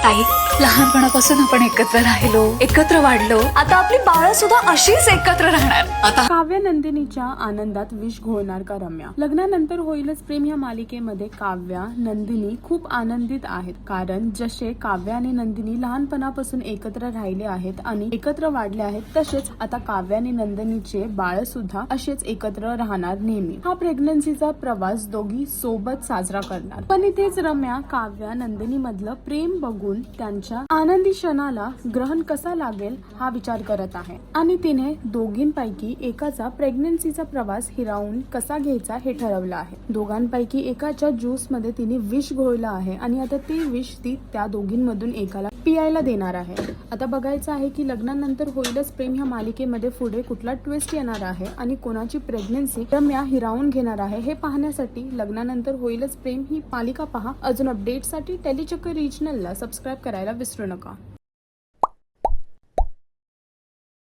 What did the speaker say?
ताई, लहानपणापासून आपण एकत्र राहिलो, एकत्र वाढलो, आता आपली बाळ सुद्धा अशीच एकत्र राहणार. आता काव्य नंदिनीच्या आनंदात विष घोळणार का रम्या? लग्नानंतर होईलच प्रेम या मालिकेमध्ये काव्या नंदिनी खूप आनंदित आहेत, कारण जसे काव्य आणि नंदिनी लहानपणापासून एकत्र राहिले आहेत आणि एकत्र वाढले आहेत, तसेच आता काव्य आणि नंदिनीचे बाळ सुद्धा असेच एकत्र राहणार नेहमी. हा प्रेग्नन्सीचा प्रवास दोघी सोबत साजरा करणार. पण इथेच रम्या काव्य नंदिनी मधलं प्रेम बघून त्यांच्या आनंदी क्षणाला ग्रहण कसा लागेल हा विचार करत आहे आणि तिने दोघींपैकी एकाचा प्रेग्नन्सीचा प्रवास हिरावून कसा घ्यायचा हे ठरवलं आहे. दोघांपैकी एकाच्या ज्यूस मध्ये तिने विष घोळलं आहे आणि आता ते विष ती त्या दोघींमधून एकाला पियायला देणार आहे. आता बघायचं आहे की लग्नानंतर होईलच प्रेम ह्या मालिकेमध्ये पुढे कुठला ट्विस्ट येणार आहे आणि कोणाची प्रेग्नन्सी रम्या हिरावून घेणार आहे हे पाहण्यासाठी लग्नानंतर होईलच प्रेम ही मालिका पहा. अजून अपडेटसाठी टेलीचक्कर रिजनलला सबस्क्राईब करायला विसरू नका.